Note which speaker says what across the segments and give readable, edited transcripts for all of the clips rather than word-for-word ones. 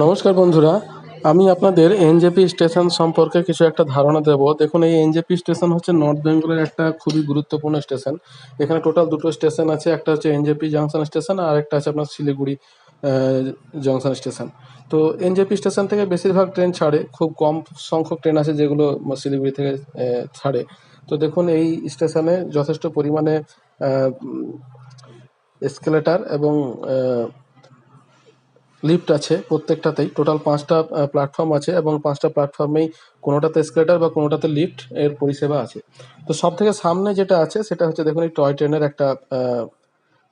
Speaker 1: নমস্কার বন্ধুরা, আমি আপনাদের এনজেপি স্টেশন সম্পর্কে কিছু একটা ধারণা দেব। দেখুন, এই এনজেপি স্টেশন হচ্ছে নর্থ বেঙ্গলের একটা খুবই গুরুত্বপূর্ণ স্টেশন। এখানে টোটাল দুটো স্টেশন আছে, একটা হচ্ছে এনজেপি জংশন স্টেশন আর একটা আছে আপনার শিলিগুড়ি জংশন স্টেশন। তো এনজেপি স্টেশন থেকে বেশিরভাগ ট্রেন ছাড়ে, খুব কম সংখ্যক ট্রেন আছে যেগুলো শিলিগুড়ি থেকে ছাড়ে। তো দেখুন, এই স্টেশনে যথেষ্ট পরিমাণে এসকেলেটার এবং লিফট আছে। প্রত্যেকটাতেই টোটাল 5টা প্ল্যাটফর্ম আছে এবং 5টা প্ল্যাটফর্মেই কোনোটাতে এসকেলেটার বা কোনোটাতে লিফট এর পরিষেবা আছে। তো সবথেকে সামনে যেটা আছে সেটা হচ্ছে দেখুন, এই টয় ট্রেনের একটা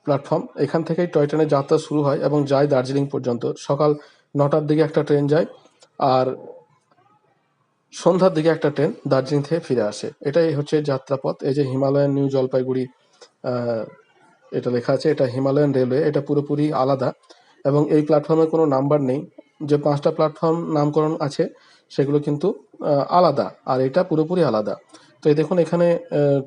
Speaker 1: প্ল্যাটফর্ম। এখান থেকেই টয় ট্রেনের যাত্রা শুরু হয় এবং যায় দার্জিলিং পর্যন্ত। সকাল 9টার দিকে একটা ট্রেন যায় আর সন্ধ্যার দিকে একটা ট্রেন দার্জিলিং থেকে ফিরে আসে। এটাই হচ্ছে যাত্রাপথ। এই যে হিমালয়ান নিউ জলপাইগুড়ি এটা লেখা আছে, এটা হিমালয়ান রেলওয়ে। এটা পুরোপুরি আলাদা এবং এই প্ল্যাটফর্মে কোনো নাম্বার নেই। যে 5টা প্ল্যাটফর্ম নামকরণ আছে সেগুলো কিন্তু আলাদা, আর এটা পুরোপুরি আলাদা। তো এই দেখুন, এখানে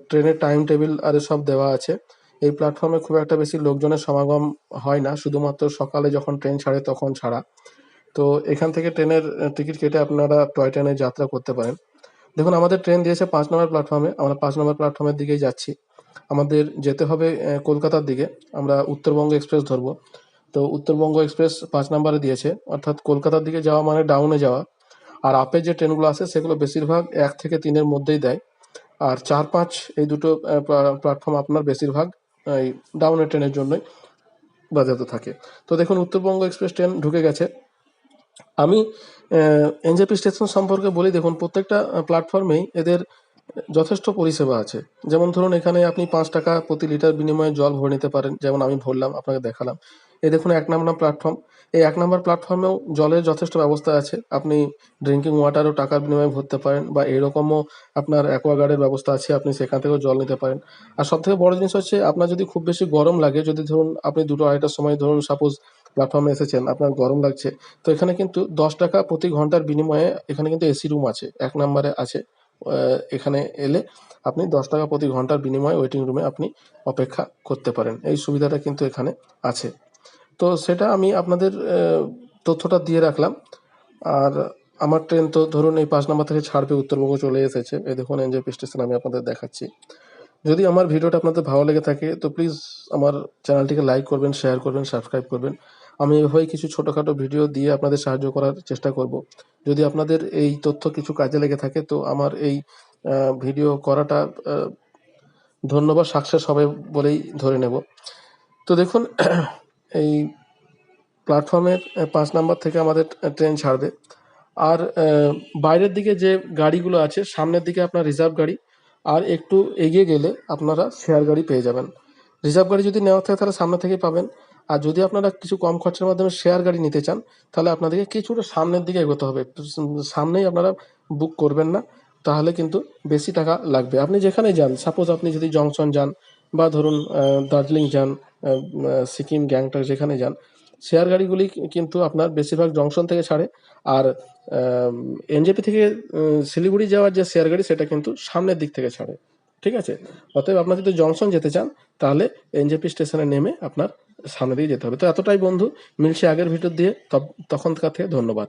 Speaker 1: ট্রেনের টাইম টেবিল আর সব দেওয়া আছে। এই প্ল্যাটফর্মে খুব একটা বেশি লোকজনের সমাগম হয় না, শুধুমাত্র সকালে যখন ট্রেন ছাড়ে তখন ছাড়া। তো এখান থেকে ট্রেনের টিকিট কেটে আপনারা টয় ট্রেনে যাত্রা করতে পারেন। দেখুন, আমাদের ট্রেন দিয়েছে 5 নম্বর প্ল্যাটফর্মে। আমরা 5 নম্বর প্ল্যাটফর্মের দিকেই যাচ্ছি। আমাদের যেতে হবে কলকাতার দিকে। আমরা উত্তরবঙ্গ এক্সপ্রেস ধরবো। তো উত্তরবঙ্গ এক্সপ্রেস 5 নম্বরে দিয়েছে, অর্থাৎ কলকাতার দিকে যাওয়া মানে ডাউনে যাওয়া। আর আপের যে ট্রেনগুলো আছে সেগুলো বেশিরভাগ 1 থেকে 3-এর মধ্যেই দেয়। আর 4-5 এই দুটো প্ল্যাটফর্ম আপনার বেশিরভাগ এই ডাউনের ট্রেনের জন্যই বাজাতে থাকে। তো দেখুন, উত্তরবঙ্গ এক্সপ্রেস ট্রেন ঢুকে গেছে। আমি এনজেপি স্টেশন সম্পর্কে বলি। দেখুন, প্রত্যেকটা প্ল্যাটফর্মেই এদের যথেষ্ট পরিষেবা আছে। যেমন ধরুন, এখানে আপনি 5 টাকা প্রতি লিটার বিনিময়ে জল ভরে নিতে পারেন, যেমন আমি ভরলাম, আপনাকে দেখালাম। এই দেখুন, 1 নম্বর প্ল্যাটফর্ম। এই 1 নম্বর প্ল্যাটফর্মেও জলের যথেষ্ট ব্যবস্থা আছে। আপনি ড্রিঙ্কিং ওয়াটারও টাকার বিনিময়ে ভরতে পারেন, বা এরকমও আপনার অ্যাকোয়াগার্ডের ব্যবস্থা আছে, আপনি সেখান থেকেও জল নিতে পারেন। আর সব থেকে বড় জিনিস হচ্ছে, আপনার যদি খুব বেশি গরম লাগে, যদি ধরুন আপনি 2টো-2:30টার সময় ধরুন সাপোজ প্ল্যাটফর্মে এসেছেন, আপনার গরম লাগছে, তো এখানে কিন্তু 10 টাকা প্রতি ঘন্টার বিনিময়ে এখানে কিন্তু এসি রুম আছে, 1 নম্বরে আছে। এখানে এলে আপনি 10 টাকা প্রতি ঘন্টার বিনিময়ে ওয়েটিং রুমে আপনি অপেক্ষা করতে পারেন। এই সুবিধাটা কিন্তু এখানে আছে। তো সেটা আমি আপনাদের তথ্যটা দিয়ে রাখলাম। আর আমার ট্রেন তো ধরুন এই 5 নম্বর থেকে ছাড়বে, উত্তরবঙ্গ চলে এসেছে। এই দেখুন, এনজেপি স্টেশন আমি আপনাদের দেখাচ্ছি। যদি আমার ভিডিওটা আপনাদের ভালো লেগে থাকে তো প্লিজ আমার চ্যানেলটিকে লাইক করবেন, শেয়ার করবেন, সাবস্ক্রাইব করবেন। আমি এভাবেই কিছু ছোটোখাটো ভিডিও দিয়ে আপনাদের সাহায্য করার চেষ্টা করব। যদি আপনাদের এই তথ্য কিছু কাজে লেগে থাকে তো আমার এই ভিডিও করাটা ধন্যবাদ সাকসেস হবে বলেই ধরে নেব। তো দেখুন, এই প্ল্যাটফর্মের 5 নম্বর থেকে আমাদের ট্রেন ছাড়বে। আর বাইরের দিকে যে গাড়িগুলো আছে, সামনের দিকে আপনার রিজার্ভ গাড়ি, আর একটু এগিয়ে গেলে আপনারা শেয়ার গাড়ি পেয়ে যাবেন। রিজার্ভ গাড়ি যদি নেওয়া থাকে তাহলে সামনে থেকেই পাবেন। আর যদি আপনারা কিছু কম খরচের মাধ্যমে শেয়ার গাড়ি নিতে চান তাহলে আপনাদেরকে কিছুটা সামনের দিকে এগোতে হবে। সামনেই আপনারা বুক করবেন না, তাহলে কিন্তু বেশি টাকা লাগবে। আপনি যেখানে যান, সাপোজ আপনি যদি জংশন যান বা ধরুন দার্জিলিং যান, সিকিম, গ্যাংটক যেখানে যান, শেয়ার গাড়িগুলি কিন্তু আপনার বেশিরভাগ জংশন থেকে ছাড়ে। আর এনজেপি থেকে শিলিগুড়ি যাওয়ার যে শেয়ার গাড়ি সেটা কিন্তু সামনের দিক থেকে ছাড়ে। ঠিক আছে? অতএব আপনার যদি জংশন যেতে চান তাহলে এনজেপি স্টেশনে নেমে আপনার সামনের দিকে যেতে হবে। তো এতটাই বন্ধু, মিলছে আগের ভিডিও দিয়ে। তখনকার থেকে ধন্যবাদ।